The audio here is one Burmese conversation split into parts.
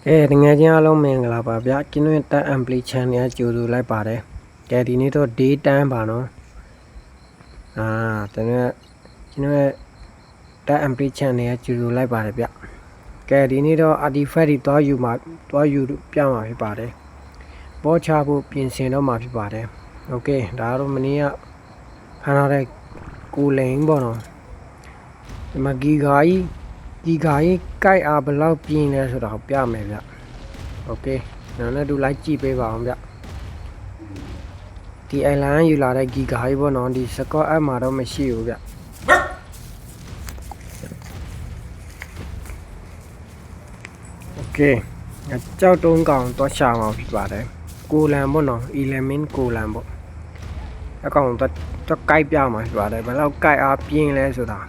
တငယ်ချင်းအားလုံးမင်္ဂလာပါဗျာကျွန်တော်တက် ampli channel ကြိုဆိုလိုက်ပါတယ်ကဲဒီနေ့တော့ day time ပါနော်ကျွန်တော်တက် ampli channel ကြိုဆိုလိုက်ပါတယ်ဗျကဲဒီနေ့တော့ artifact တွေတွားယူပြမှာဖြစ်ပါတယ်ပေါ်ချဖို့ပြင်ဆင်တော့မှာဖြစ်ပါတယ်โอเคဒါတော့မနေ့ကဖန်ထားတဲ့ကိုလိန်ပေါ့နော်ဒီမှာဂီဂါကြီးကိုက်အားဘယ်လောက်ပြင်းလဲဆိုတော့ပြမယ်ဗျโอเคနောက်လည်းดูလိုက်ကြည့်ပေးပါအောင်ဗျဒီ island ယူလာတဲ့ဂီဂါကြီးပေါ့နော်ဒီ score app မှာတော့မရှိဘူးဗျโอเคကြောက်တုံးကောင်တော့ရှာမှာဖြစ်ပါတယ်ကိုလန်ပေါ့နော် element ကိုလန်ပေါ့အကောင်တော့ကိုက်ပြမှာဖြစ်ပါတယ်ဘယ်လောက်ကိုက်အားပြင်းလဲဆိုတာ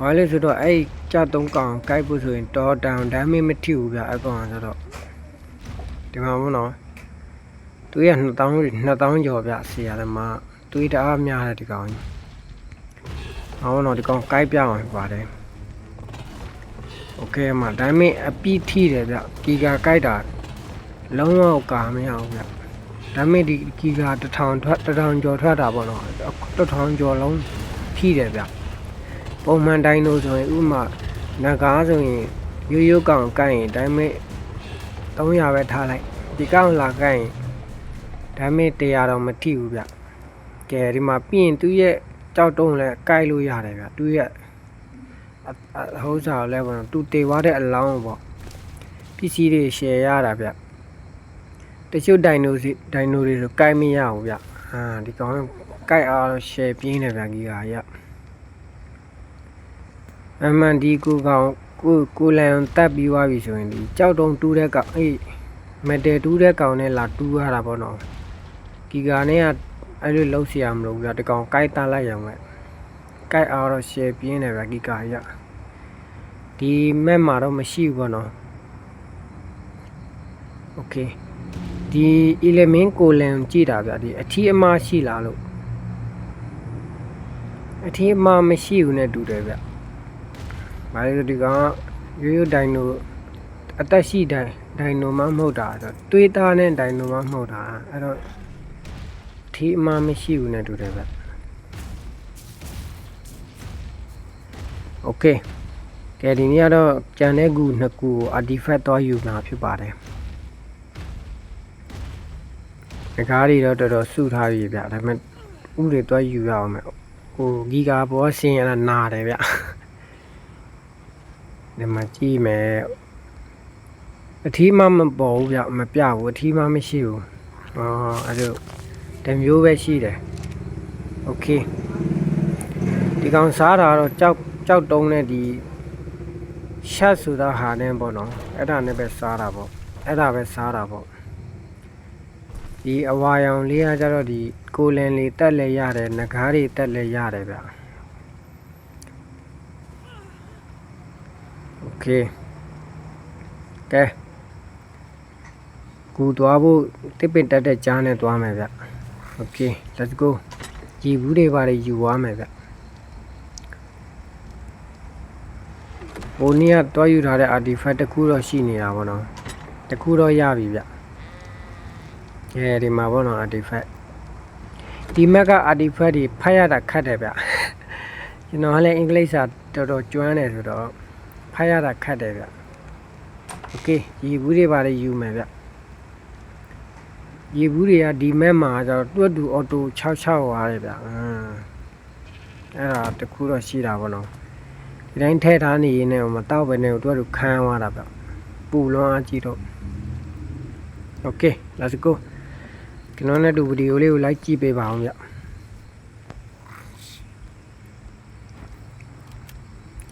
ဘာလဲဆိုတော့အဲ့ကြောက်တုံးကောင်ကိုက်ဖို့ဆိုရင်တော့တောင်ဒမ်းမင်းမထိဘူးဗျအကောင်ဆိုတော့ဒီမှာပေါ့နော်သူရ2000ကျော်ဗျဆရာသမားတွေးတအားများတယ်ဒီကောင်ကြီးဟောတော့ဒီကောင်ကိုက်ပြအောင်ပါတယ်โอเคမှာဒမ်းမင်းအပိထိတယ်ဗျဂီဂါကိုက်တာလုံးဝကာမရအောင်ဗျဒမ်းမင်းဒီဂီဂါ1000ကျော်ထွက်တာပေါ့နော်1000ကျော်လုံးထိတယ်ဗျပုံမှန်တိုင်းလို့ဆိုရင်ဥမာနဂါးဆိုရင်ရိုးကောင်ကိုက်ရင်ဒမ်းမင်း300ပဲထားလိုက်ဒီကောင်လာကိုက်ရင်ဒါမဲ့100တော့မထိဘူးဗျကဲဒီမှာပြီးရင်သူရဲ့ကြောက်တုံးလဲကိုက်လို့ရတယ်ဗျသူရဲ့ဟိုးစားလဲပေါ့သူတေသွားတဲ့အလောင်းပေါ့ပစ္စည်းတွေ share ရတာဗျတချို့ဒိုင်နိုတွေဆိုကိုက်မရဘူးဗျဒီကောင်ကိုက်အား share ပြင်းတယ်ဗျကြီးဟာရအမှန်ဒီကိုလန်တက်ပြီးသွားပြီဆိုရင်ဒီကြောက်တုံးတူးတဲ့ကောင်မတဲတူးတဲ့ကောင်နဲ့လာတူးရတာပေါ့နော်ဂီဂါနဲ့ကအဲ့လိုလှုပ်เสียမလို့ဗျဒီကောင်ကိုက်တလိုက်ရအောင်ပဲကိုက်အားတော့ share ပြင်းတယ်ဗျဂီဂါရဒီမက်မှာတော့မရှိဘူးပေါ့နော်โอเคဒီ element ကိုလန်ကြည့်တာဗျဒီအထီးအမရှိလားလို့အထီးအမရှိဘူးနဲ့တူတယ်ဗျဘာလို့ဒီကောင်ရိုးဒိုင်နိုအသက်ရှိဒိုင်နိုမှမဟုတ်တာဆိုတွေးသားနဲ့ဒိုင်နိုမှမဟုတ်တာအဲ့တော့ထီးအမရှိဘူးနဲ့တူတယ်ဗျโอเคကဲဒီနေ့ကတော့ကြံတဲ့ကူနှစ်ကူ artifact တော့ယူမှာဖြစ်ပါတယ်ငကားတွေတော့တော်တော်စုထားပြီဗျဒါပေမဲ့ဥတွေတော့ယူရအောင်မယ်ဟိုဂီဂါဘောဆင်းရတာနာတယ်ဗျဒီမှာကြည့်မယ်အထီးမပေါ်ဘူးဗျမပြဘူးအထီးမရှိဘူးအဲ့လိုတမျိုးပဲရှိတယ်โอเคဒီကောင်စားတာတော့ကြောက်တုံးနဲ့ဒီရှတ်ဆိုတာဟာနဲ့ပေါ့နော်အဲ့ဒါနဲ့ပဲစားတာပေါ့ဒီအဝါရောင်လေးကကြတော့ဒီကိုလန်လေးတက်လဲရတယ်ငကားတွေတက်လဲရတယ်ဗျโอเคကဲကူသွားဖို့တစ်ပင်တက်တဲ့ကြားနဲ့သွားမယ်ဗျโอเค let's go ကြည်ဘူးတွေပါယူသွားမယ်ဗျဟိုနေ့ကတွားယူထားတဲ့ artifact တစ်ခုတော့ရှိနေတာပေါ့နော်တစ်ခုတော့ရပြီဗျဒီမှာပေါ့နော် artifact ဒီမက်က artifact တွေဖတ်ရတာခက်တယ်ဗျကျွန်တော်ကလည်းအင်္ဂလိပ်စာတော်တော်ကျွမ်းတယ်ဆိုတော့ဖတ်ရတာခက်တယ်ဗျโอเคရေဘူးတွေပါယူမယ်ဗျရေဘူးတွေကဒီမက်မှာကျတော့တွတ်တူအော်တို66သွားတယ်ဗျအဲ့ဒါတစ်ခုတော့ရှိတာပေါ့နော်ဒီတိုင်းထည့်ထားနေရင်လည်းမတောက်ပဲနဲ့တွတ်တူခန်းသွားတာဗျပူလွန်အားကြီးတော့โอเค let's go ကျွန်တော်နဲ့တူဗီဒီယိုလေးကိုလိုက်ကြည့်ပေးပါအောင်ဗျ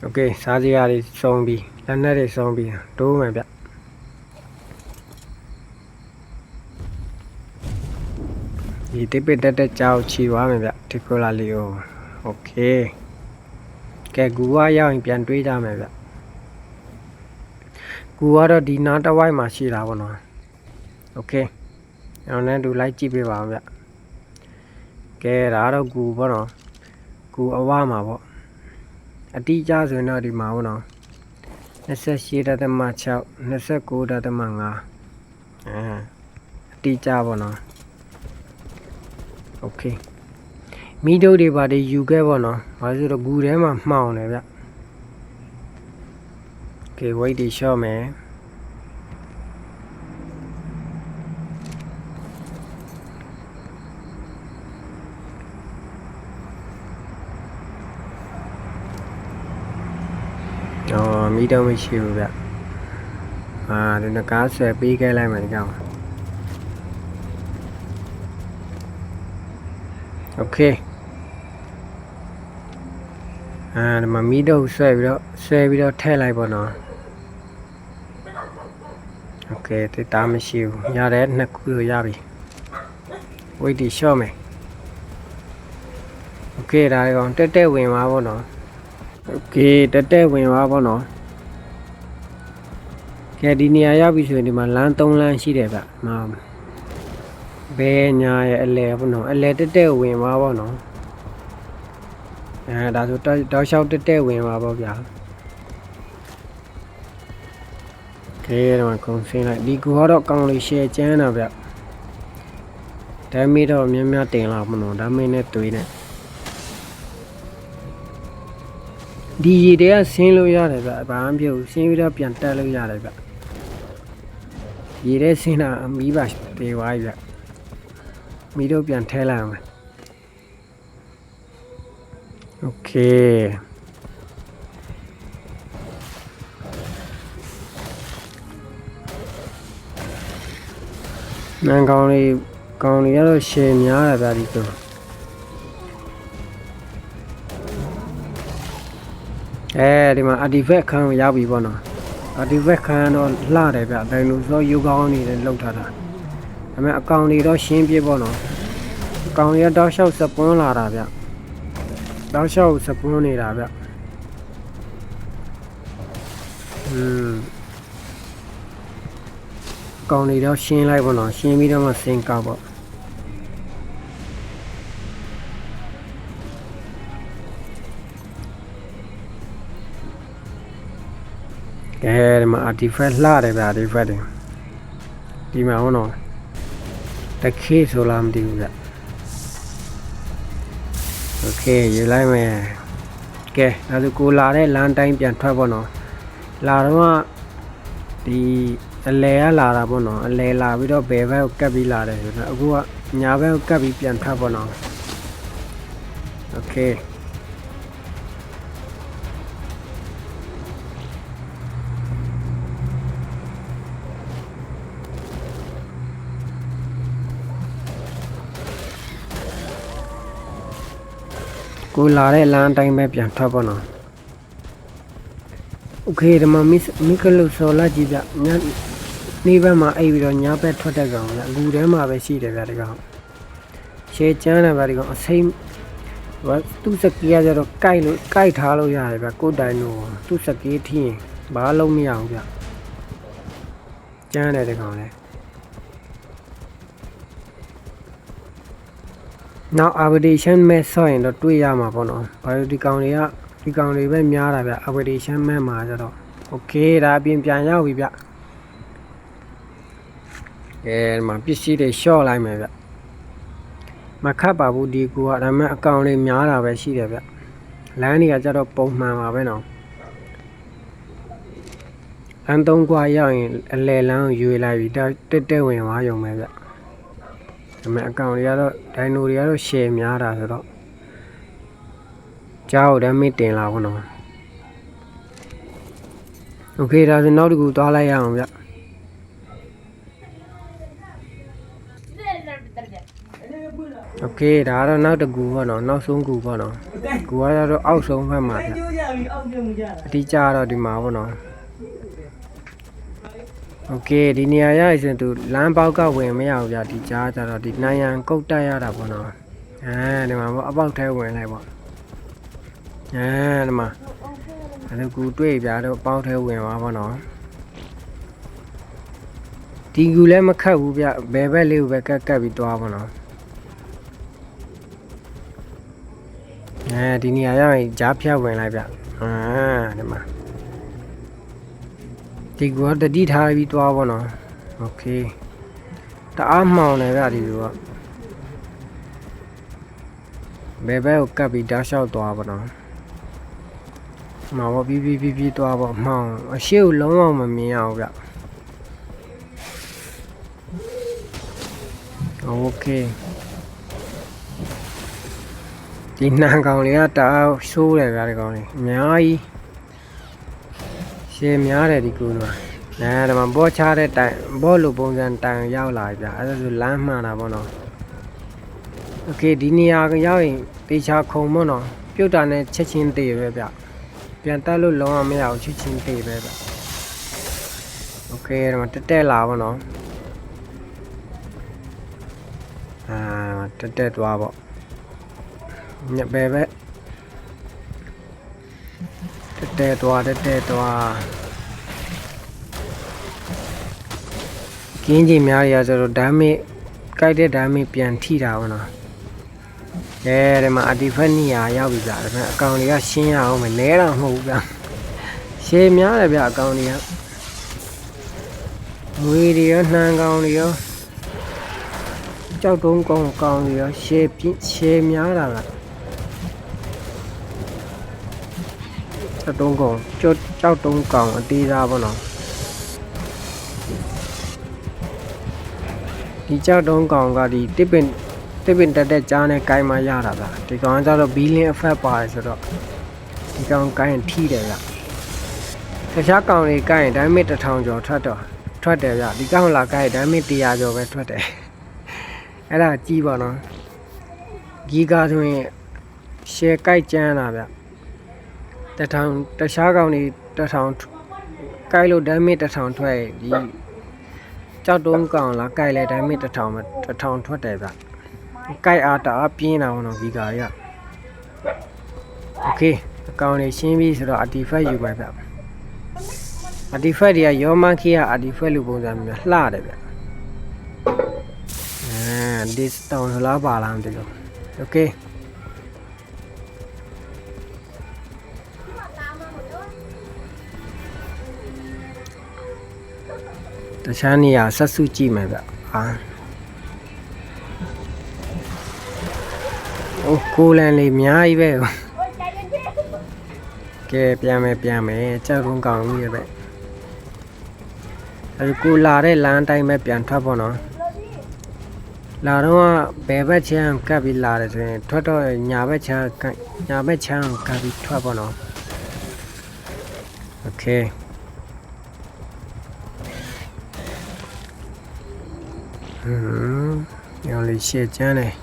โอเคစားစရာတွေစုံပြီးလက်နက်တွေစုံပြီးတိုးမယ်ဗျဒီတစ်ပစ်တက်ကြောက်ချီသွားမယ်ဗျဒီကိုလာလေးကိုโอเคကဲကူဝါရောက်ရင်ပြန်တွေးကြမယ်ဗျကူကတော့ဒီနားတစ်ဝိုက်မှာရှိတာပေါ့နော်โอเคကျွန်တော်လည်းดูလိုက်ကြည့်ပေးပါအောင်ဗျကဲဒါတော့ကူပေါ့နော်ကူအဝမှာပေါ့အတိအကျဆိုရင်တော့ဒီမှာပေါ့နော် 28.6 29.5 အတိအကျပေါ့နော်โอเคမီးတို့တွေပါတွေယူခဲ့ပေါ့နော်ဘာလို့ဆိုတော့ဂူထဲမှာမှောင်တယ်ဗျโอเค weight တွေလျှော့မယ်မီးတော့မရှိဘူးဗျဒီနကားဆွဲပေးခဲ့လိုက်မယ်ဒီကောင်โอเคဒီမှာမီးတော့ဆွဲပြီးတော့ထည့်လိုက်ပေါ့နော်โอเคတိတ်တာမရှိဘူးရတယ်နှစ်ခုလို့ရပြီ weight တွေလျှော့မယ်โอเคဒါဒီကောင်တက်ဝင်ပါပေါ့နော်โอเคတက်ဝင်ပါပေါ့နော်ကဲဒီနေရာရောက်ပြီဆိုရင်ဒီမှာလမ်း3လမ်းရှိတယ်ဗျဘယ်ညာရဲ့အလဲပေါ့နော်အလဲတက်ဝင်ပါပေါ့နော်ဒါဆိုတောက်လျှောက်တက်ဝင်ပါပေါ့ဗျာကဲဒီမှာခုံဆင်းလိုက်ဒီကူကတော့ကောင်းလေးရှယ်ကျန်းတာဗျဒါမီတော့များများတင်လာမလို့ဒါမင်းနဲ့တွေးနဲ့ဒီရေတွေကဆင်းလို့ရတယ်ဗျဘာမှမဖြစ်ဘူးဆင်းပြီးတော့ပြန်တက်လို့ရတယ်ဗျရေထဲဆင်းတာမီးပါတေးသွားပြီဗျမီးတော့ပြန်ထဲလိုက်အောင်โอเคနန်းကောင်းလေးကတော့ရှယ်များတာဗျဒီကောင်ဒီမှာ artifact ခန်းကိုရောက်ပြီပေါ့နော် artifact ခန်းတော့လှတယ်ဗျဒိုင်နိုဆောယူကောင်းနေတယ်လောက်ထားတာဒါပေမဲ့အကောင်တွေတော့ရှင်းပြပေါ့နော်အကောင်တွေတော့ရှောက်စပွန်းလာတာဗျတော့ရှောက်စပွန်းနေတာဗျအကောင်တွေတော့ရှင်းလိုက်ပေါ့နော်ရှင်းပြီးတော့မှစင်ကောက်ပေါ့ဒီမှာ artifact လှတယ်ဗျ artifact တွေဒီမှာဟုတ်နော်တခေဆိုလားမသိဘူးဗျโอเคယူလိုက်မယ်ကဲဒါဆိုကိုလာတဲ့လမ်းတိုင်းပြန်ထွက်ပေါ့နော်လာတော့ဒီအလဲကလာတာပေါ့နော်အလဲလာပြီးတော့ဘယ်ဘက်ကိုကပ်ပြီးလာတယ်ဆိုတော့အခုကညာဘက်ကိုကပ်ပြီးပြန်ထွက်ပေါ့နော်โอเคကိုလာတဲ့လမ်းအတိုင်းပဲပြန်ထွက်ပေါ့နော်โอเคဒီမှာမိကလုဆော်လာကြည့်ဗျညနေဘက်မှာအိပ်ပြီးတော့ညဘက်ထွက်တဲ့ကောင်ဗျအကူထဲမှာပဲရှိတယ်ဗျဒီကောင်ရှေးကျန်းတယ်ဗျဒီကောင်အစိမ်းသူ့စကီးကကျတော့ကိုက်ထားလို့ရတယ်ဗျကိုတိုင်လို့သူ့စကီးထိရင်ဘာလုံးမရဘူးဗျကျန်းတယ်ဒီကောင်လေနောက် updation မဲ့ဆော့ရင်တော့တွေ့ရမှာပေါ့နော်ဘာလို့ဒီကောင်တွေပဲများတာဗျ updation မဲ့မှာကျတော့ okay ဒါအပြင်ပြန်ရောက်ပြီဗျဒီမှာပစ္စည်းတွေရှော့လိုက်မယ်ဗျမခတ်ပါဘူးဒီကူကဒါပေမဲ့အကောင်လေးများတာပဲရှိတယ်ဗျလမ်းတွေကကျတော့ပုံမှန်ပါပဲနော်လမ်း3ကွာရောက်ရင်အလဲလမ်းကိုရွေလိုက်ပြီတက်ဝင်သွားရုံပဲဗျဒါပေမဲ့အကောင်တွေကတော့ဒိုင်နိုတွေကတော့ရှယ်များတာဆိုတော့ကြောက်တယ်မတင်လာဘူးနော်โอเคဒါဆိုနောက်တစ်ခုသွားလိုက်ရအောင်ဗျโอเคဒါကတော့နောက်တစ်ခုပေါ့နော်နောက်ဆုံးခုပေါ့နော်ခုကတော့အောက်ဆုံးဘက်မှာဗျအတိကျတော့ဒီမှာပေါ့နော်โอเคဒီနေရာရရင်ဆိုသူလမ်းပေါက်ကဝင်မရဘူးဗျဒီကြားကြတော့ဒီနိုင်ရန်ကုတ်တက်ရတာပေါ့နော်ဒီမှာပေါ့အပေါက်ထဲဝင်လိုက်ပေါ့ဒီမှာအဲ့ကူတွေ့ပြတော့ပေါက်ထဲဝင်သွားပေါ့နော်ဒီကူလည်းမခတ်ဘူးဗျဘယ်ဘက်လေးကိုပဲကတ်ပြီးသွားပေါ့နော်ဒီနေရာရရင်ကြားဖြတ်ဝင်လိုက်ဗျဒီမှာ ဒီကူကတတိထားပြီးသွားပါတော့โอเคတအားမှောင်နေဗျဒီကူကဘယ်ဘက်ကိုကပ်ပြီးတောက်လျှောက်သွားပါတော့မှောင်ပြီးသွားပါမှောင်အရှိကိုလုံးဝမမြင်ရဘူးဗျโอเคဒီနှံကောင်တွေကတအားဆိုးတယ်ဗျာဒီကောင်တွေအများကြီးရှည်များတယ်ဒီကူကဒီမှာဘောချတဲ့တိုင်ဘောလိုပုံစံတိုင်ရောက်လာပြီဗျအဲ့ဒါဆိုလမ်းမှန်တာပေါ့နော်โอเคဒီနေရာရောက်ရင်တေချာခုံပေါ့နော်ပြုတ်တာနဲ့ချက်ချင်းတေပဲဗျပြန်တက်လို့လုံးဝမရအောင်ချက်ချင်းတေပဲဗျโอเคဒီမှာတက်လာပေါ့နော်တက်သွားပေါ့ညက်ပဲတက်သွားကင်းကြီးများရဆိုတော့ဓာတ်မိကြိုက်တဲ့ဓာတ်မိပြန်ထိတာပေါ့နော်ဒီမှာအတီဖက်နီယာရောက်ပြီဗျာဒါပေမဲ့အကောင်တွေကရှင်းရအောင်မလဲတော့မဟုတ်ဘူးဗျာရှည်များတယ်ဗျာအကောင်တွေကငွေတွေရောနှံကောင်တွေရောကြောက်တုံးကောင်တွေရောရှည်များတာကကြောက်တုံးကောင်အသေးသားပေါ့နော်ဒီကြောက်တုံးကောင်ကဒီတစ်ပင်တက်တဲ့ကြားနဲ့ကိုင်းမှရတာဗျဒီကောင်ကကျတော့ဘီလင်းအဖက်ပါတယ်ဆိုတော့ဒီကောင်ကိုင်းထိတယ်ဗျတခြားကောင်တွေကိုင်းဒိုင်းမစ်1000ကျော်ထွက်တယ်ဗျဒီကောင်လာကိုင်းဒိုင်းမစ်100ကျော်ပဲထွက်တယ်အဲ့ဒါကြီးပါနော်ဂီကာဆိုရင်ရှယ်ကိုက်ကျန်းတာဗျတခြားကောင်တွေ1000ကိုက်လို့ဒိုင်းမစ်1000ထွက်ဒီကြောက်တုံးကောင်လာကိုက်လဲဒိုင်းမစ်1000ထွက်တယ်ဗျကိုက်အားတအားပြင်းတာပေါ့နော်ဂီကာကြီးကโอเคအကောင်တွေရှင်းပြီးဆိုတော့အတီဖက်ယူပါဗျအတီဖက်တွေကရောမခီကအတီဖက်လူပုံစံမျိုးလှတယ်ဗျဒီစတောင်းလာပါလားမသိဘူးโอเคတခြားနေရာဆက်စုကြည့်မယ်ဗျကိုလန်လေးအများကြီးပဲကဲပြန်မယ်ကြောက်တုံးကောင်ကြီးရပဲကိုလာတဲ့လမ်းတိုင်းပဲပြန်ထွက်ပေါ့နော်လာတော့ဘယ်ဘက်ချမ်းကပ်ပြီးလာတယ်ဆိုရင်ထွက်တော့ညာဘက်ချမ်းကပ်ပြီးထွက်ပေါ့နော်โอเคရောလေးရှေ့ကျန်းတယ်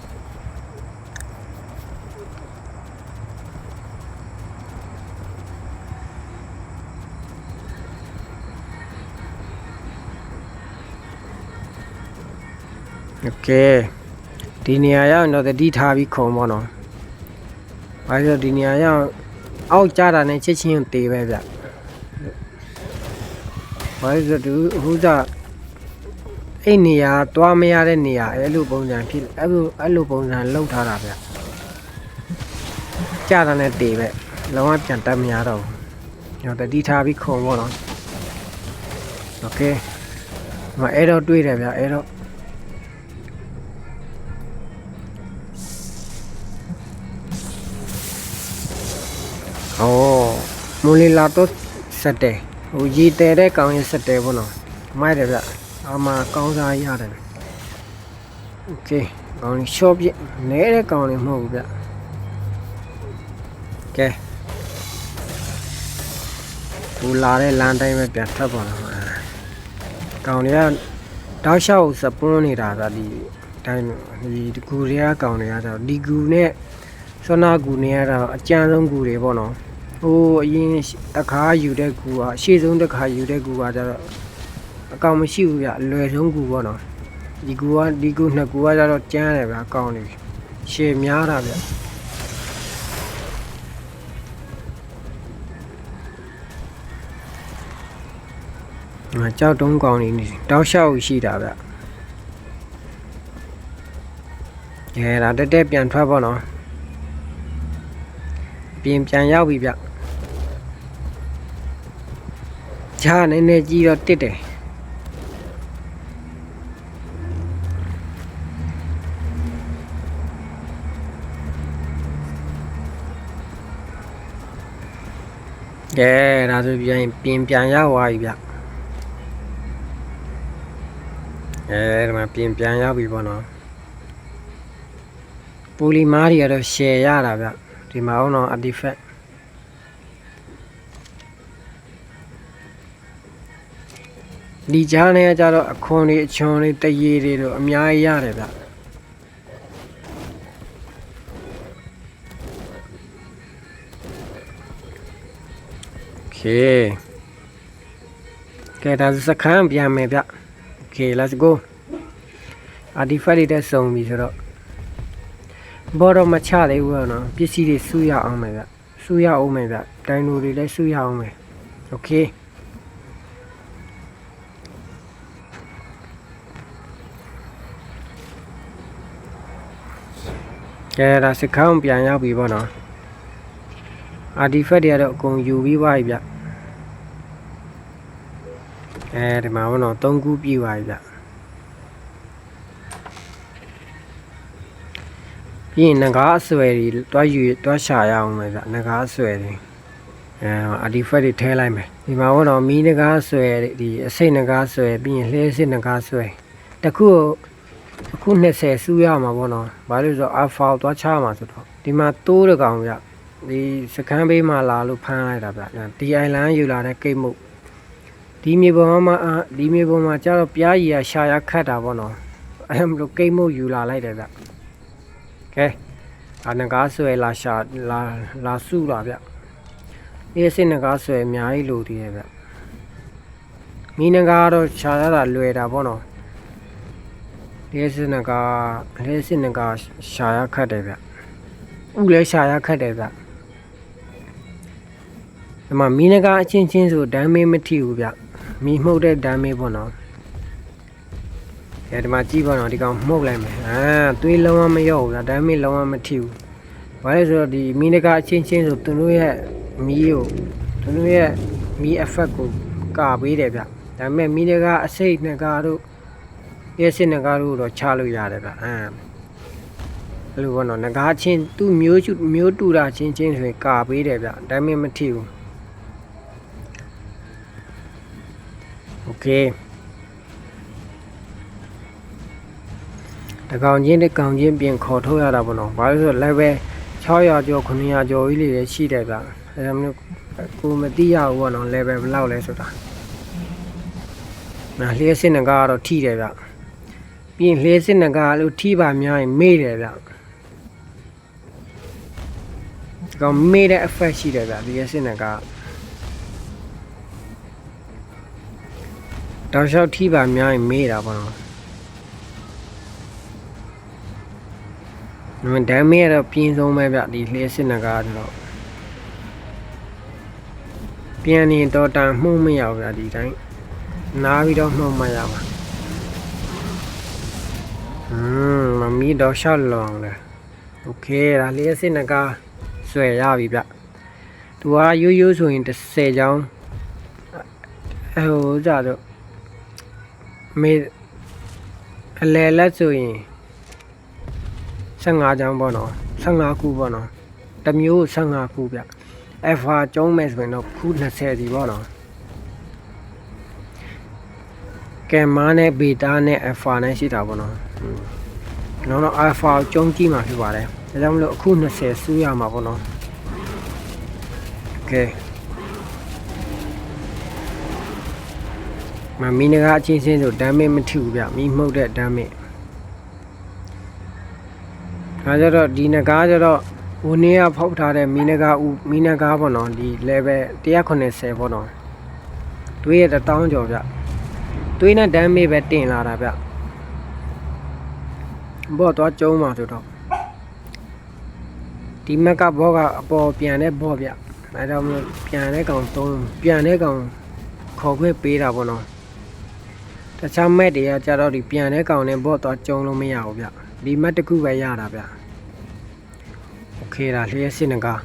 โอเคဒီနေရာရောက်တော့တတိထားပြီးခုံပေါ့နော်။ဘာလို့ဒီနေရာရောက်အောက်ကျတာနဲ့ချက်ချင်းတေးပဲဗျ။ဘာလို့ဒီဟိုကအဲ့နေရာတွားမရတဲ့နေရာအဲ့လိုပုံစံဖြစ်အဲ့လိုပုံစံလောက်ထားတာဗျ။ကျတာနဲ့တေးပဲလုံးဝပြန်တက်မရတော့ဘူး။ညတတိထားပြီးခုံပေါ့နော်။โอเค။မအဲ့တော့တွေ့တယ်ဗျအဲ့တော့မူလီလာတော့စက်တယ်ဟိုရေတဲတဲ့ကောင်ရဲ့စက်တယ်ပေါ့နော်မိုက်တယ်ဗျအမကောင်းစားရတယ်โอเคကောင်ရှော့ပြနဲတဲ့ကောင်တွေမဟုတ်ဘူးဗျကဲဘူလာတဲ့လမ်းတိုင်းပဲပြန်ထွက်ပါတော့ကောင်တွေကတောက်လျှောက်စပွန်းနေတာဗျဒီတိုင်းဒီကူတွေကကောင်တွေကဆိုဒီကူနဲ့စောနာကူနေရတော့အကြမ်းဆုံးကူတွေပေါ့နော်ဟိုအရင်တစ်ခါယူတဲ့ကူကရှေ့ဆုံးတစ်ခါယူတဲ့ကူကကျတော့အကောင်မရှိဘူးဗျအလွယ်ဆုံးကူပေါ့နော်ဒီကူနှစ်ကူကကျတော့ကျန်းတယ်ဗျအကောင်တွေရှေ့များတာဗျကြောက်တုံးကောင်တွေတောက်လျှောက်ရှိတာဗျဒါတက်ပြန်ထွက်ပေါ့နော်ပြန်ရောက်ပြီဗျ ချာနည်းနည်းကြီးတော့တစ်တယ်ကဲဒါဆိုပြန်ရောက်သွားပြီဗျဒီမှာပြန်ရောက်ပြီပေါ့နော်ပူလီမားတွေကတော့ share ရတာဗျဒီမှာအောင်တော့ artifact ဒီကြားနေကြတော့အခွန်တွေအချွန်တွေတရေတွေတော့အများကြီးရတယ်ဗျโอเคကဲဒါစခန်းပြန်မယ်ဗျโอเค let's go artifact တွေတက်ဆုံးပြီဆိုတော့ဘောတော့မချသေးဘူးနော်ပစ္စည်းတွေစုရအောင်မယ်ဗျစုရအောင်မယ်ဗျဒိုင်နိုတွေလည်းစုရအောင်မယ်โอเคကဲဒါစခန်းပြန်ရောက်ပြီပေါ့နော် artifact တွေကတော့အကုန်ယူပြီးသွားပြီဗျဒီမှာပေါ့နော်3ခုပြည့်သွားပြီဗျပြီးရင်ငကားအဆွဲတွေတွားရှာရအောင်မယ်ဗျငကားအဆွဲတွေartifact တွေထဲလိုက်မယ်ဒီမှာပေါ့နော်မီးငကားအဆွဲဒီအစိတ်ငကားအဆွဲပြီးရင်လှဲစစ်ငကားအဆွဲတခုအခု20စုရမှာပေါ့နော်ဘာလို့ဆိုတော့ alpha ကိုတွားချမှာဆိုတော့ဒီမှာတိုးတကောင်ဗျဒီစကမ်းဘေးမှာလာလို့ဖမ်းလိုက်တာဗျဒီ island ယူလာတဲ့ကိတ်မှုဒီမြေပေါ်မှာကျတော့ပြားကြီးကရှာရခတ်တာပေါ့နော်အဲ့မလို့ကိတ်မှုယူလာလိုက်တယ်ဗျကဲငကားဆွဲလာစုလာဗျဒီစစ်ငကားဆွဲအများကြီးလိုသေးတယ်ဗျမီးငကားတော့ရှာရတာလွယ်တာပေါ့နော်ဒီစစ်ငကားရှာရခတ်တယ်ဗျဥလဲရှာရခတ်တယ်ဗျဒီမှာမီးငကားအချင်းချင်းဆိုဒမ်းမေးမထိဘူးဗျမီးမှုတ်တဲ့ဒမ်းမေးပေါ့နော်ဒီမှာကြည့်ပါတော့ဒီကောင်မှုတ်လိုက်မယ်သွေးလုံးဝမရော့ဘူးဗျဒမ်းမေးလုံးဝမထိဘူးဘာလဲဆိုတော့ဒီမီးငကားအချင်းချင်းဆိုသူတို့ရဲ့မီး effect ကိုကာပေးတယ်ဗျဒါပေမဲ့မီးငကားအစိတ်ငကားတို့ရဲ့စစ်ငကားတို့တော့ချလို့ရတယ်ဗျအဲ့လိုပေါ့နော်ငကားချင်းသူ့မျိုးတူတာချင်းဆိုရင်ကာပေးတယ်ဗျဒါပေမဲ့မထိဘူးโอเคတကောင်ချင်းပြင်ခေါ်ထုတ်ရတာပေါ့နော်ဘာလို့ဆိုတော့ level 600ကျော်900ကျော်ကြီးလေးရှိတယ်ဗျအဲဒါမျိုးကိုမသိရဘူးပေါ့နော် level ဘယ်လောက်လဲဆိုတာလျှက်စစ်ငကားကတော့ထိတယ်ဗျပြီးရင်လျှက်စစ်ငကားလို့ထိပါများရင်မေ့တယ်ဗျဒီကောင်မေ့တဲ့ effect ရှိတယ်ဗျလျှက်စစ်ငကားတောက်လျှောက်ထိပါများရင်မေးတာပေါ့နော်ဒမ်းမေးကတော့ပြင်းဆုံးပဲဗျဒီလျှက်စစ်ငကားတော့ပြန်နေတော့တန်မှုမရဘူးဗျဒီတိုင်းနားပြီးတော့မှုမရပါမမီးတော့ရှောက်လောင်တယ်โอเคဒါလျှက်စစ်ငကားဆွဲရပြီဗျသူကရိုးဆိုရင်10ချောင်းကြတော့မေအလဲလက်ဆိုရင်15ချောင်းပေါ့နော်15ခုပေါ့နော်တမျိုး15ခုဗျ alpha ကျုံးမယ်ဆိုရင်တော့ခု20စီပေါ့နော်ကဲမားနဲ့ဘီတာနဲ့ alpha နဲ့ရှိတာပေါ့နော်ကျွန်တော်တော့ alpha ကိုကျုံးကြည့်မှာဖြစ်ပါတယ်ဒါကြောင့်မလို့အခု20စုရမှာပေါ့နော်ကဲမီးငကားအချင်းချင်းဆိုဒမ်းမေးမထိဘူးဗျမီးမှုတ်တဲ့ဒမ်းမေးဒါကြတော့ဒီငကားကြတော့ဦးနေရဖောက်ထားတဲ့မီးငကားပေါ့နော်ဒီ level 190ပေါ့နော်တွေးရ1000ကျော်ဗျတွေးနဲ့ဒမ်းမေးပဲတင်လာတာဗျဘော့တော့ကျုံးမှာဆိုတော့ဒီမက်ကဘောကအပေါ်ပြန်တဲ့ဘောဗျအဲဒါမျိုးပြန်တဲ့ကောင်ခေါ်ခွင့်ပေးတာပေါ့နော်တခြားမက်တွေကကြတော့ဒီပြန်တဲ့ကောင်နဲ့ဘော့သွားကျုံလို့မရဘူးဗျဒီမက်တစ်ခုပဲရတာဗျโอเคဒါလျှက်စစ်ငကား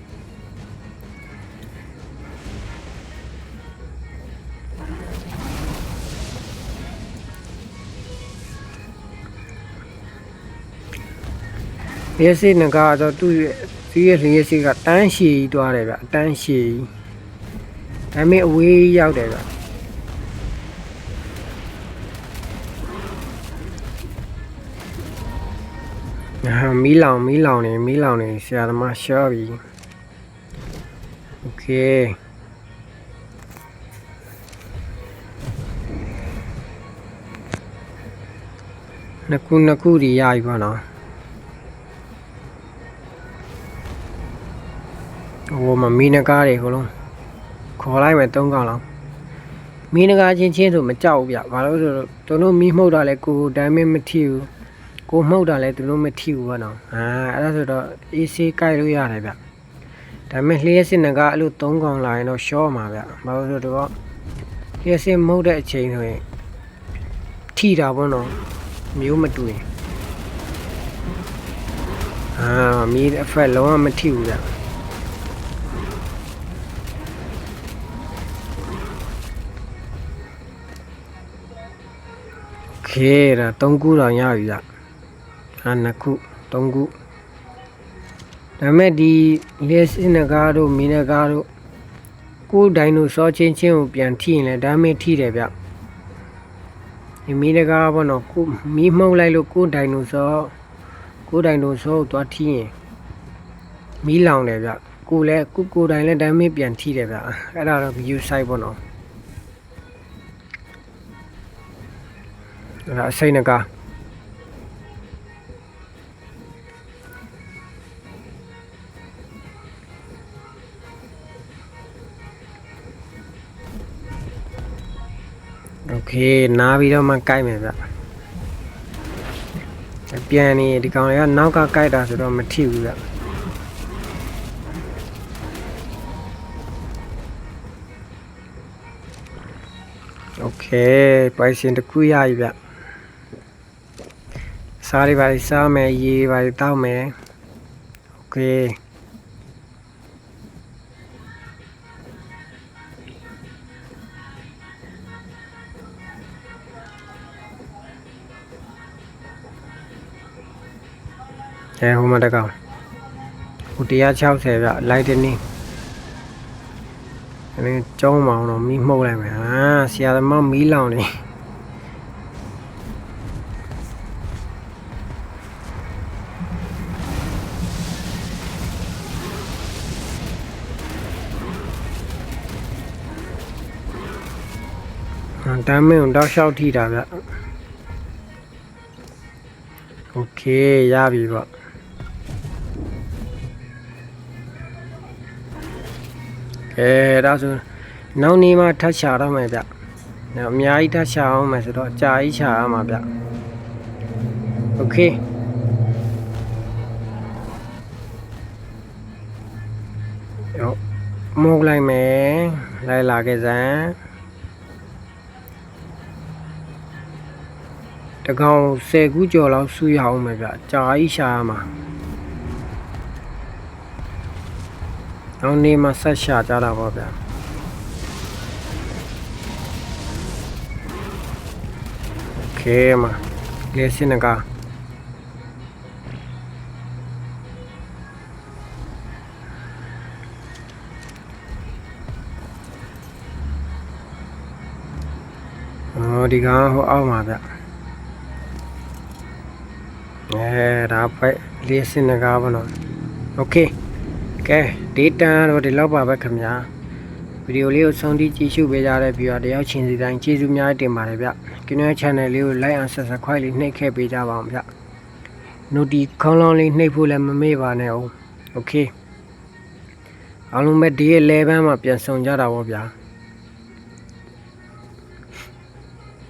ရက်စစ်နဂါဆိုသူ့ရဲ့လျှက်စစ်ကတန်းရှည်ကြီးသွားတယ်ဗျတန်းရှည်ဒါပေမဲ့အဝေးရောက်တယ်ဗျမီးလောင်နေဆရာသမားရှော့ပြီโอเคနှစ်ခုဒီရပြီပေါ့နော်ဟိုမှာမီးနဂါတွေအကုန်လုံးခေါ်လိုက်မယ်3កောင်လောက်မီးနဂါချင်းဆိုမကြောက်ဘူးဗျဘာလို့ဆိုတော့သူတို့မီးမှုတ်တာလဲကိုဒိုင်းမင်းမထီဘူးကိုမှုတ်တာလဲသူတို့မထီဘူးပေါ့နော်အဲ့ဒါဆိုတော့အေးဆေးကြိုက်လို့ရတယ်ဗျဒါပေမဲ့လျှက်စစ်နဂါအဲ့လို3កောင်လာရင်တော့ရှော့မှာဗျဘာလို့ဆိုတော့လျှက်စစ်မှုတ်တဲ့အချိန်ဆိုရင်ထီတာပေါ့နော်မျိုးမတူရင်မီးအဖက်လုံးဝမထီဘူးဗျโอเคဒါ3ခုတောင်ရပြီဗျ2ခု3ခုဒါပေမဲ့ဒီလျှက်စစ်နဂါတို့မီးနဂါတို့ကိုဒိုင်နိုဆောချင်းကိုပြန်ထိရင်လည်းဒါမှမထိတယ်ဗျဒီမီးနဂါပေါ့နော်ကိုမီးမှုတ်လိုက်လို့ကိုဒိုင်နိုဆောကိုသွားထိရင်မီးလောင်တယ်ဗျကိုလည်းကိုဒိုင်လည်းဒါမှမပြန်ထိတယ်ဗျအဲ့ဒါတော့ view site ပေါ့နော်အဲ့ဒါအစိမ့်နဂါโอเคနားပြီးတော့မှကိုက်မယ်ဗျပြန်နေဒီကောင်တွေကနောက်ကကိုက်တာဆိုတော့မထိဘူးဗျโอเคပိုင်ရှင်တစ်ခုရပြီဗျစားတွေပါစားမယ်ရေပါတောက်မယ်โอเคဟိုမှာတကောင်ဟို160ဗျလိုက်တဲ့နေ့အဲ့ဒီကျုံးမအောင်တော့မီးမှုတ်လိုက်မယ်ဆရာသမားမီးလောင်နေတမ်းမင်းတော့ရှောက်ထိတာဗျโอเคရပြီပေါ့ဒါဆိုနောက်နေ့မှထပ်ရှာတော့မယ်ဗျအများကြီးထပ်ရှာအောင်မယ်ဆိုတော့အကြာကြီးရှာရမှာဗျโอเคမှုတ်လိုက်မယ်လိုက်လာခဲ့စမ်းတကောင်10ခုကျော်လောက်ဆူရအောင်မယ်ဗျကြာကြီးရှာရမှာနောက်နေ့မှဆက်ရှာကြတာပေါ့ဗျာโอเคမှာလျှက်စစ်နဂါဒီကောင်ဟိုအောက်မှာဗျဒါပဲလျှက်စစ်နဂါပေါ့နော်โอเคကဲဒေတာတော့ဒီလောက်ပါပဲခင်ဗျာဗီဒီယိုလေးကိုဆုံးထိကြည့်ရှုပေးကြတဲ့ viewer တယောက်ချင်းစီတိုင်းကျေးဇူးများတင်ပါတယ်ဗျကျွန်တော် channel လေးကို like and subscribe လေးနှိပ်ခဲ့ပေးကြပါအောင်ဗျ notification ခေါင်းလောင်းလေးနှိပ်ဖို့လည်းမမေ့ပါနဲ့အောင်โอเคအားလုံးပဲဒီရဲ့ level မှာပြန်ဆောင်ကြတာပေါ့ဗျာ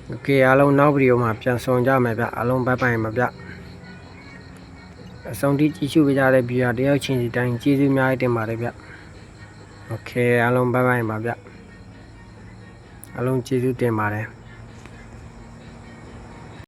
โอเคအားလုံးနောက်ဗီဒီယိုမှာပြန်ဆောင်ကြမယ်ဗျအားလုံးဘိုင်ဘိုင်ပါဗျအဆုံးထိကြည့်ရှုပေးကြတဲ့ viewer တယောက်ချင်းစီတိုင်းကျေးဇူးများတင်ပါတယ်ဗျโอเคအားလုံးဘိုင်ဘိုင်ပါဗျအားလုံးကျေးဇူးတင်ပါတယ်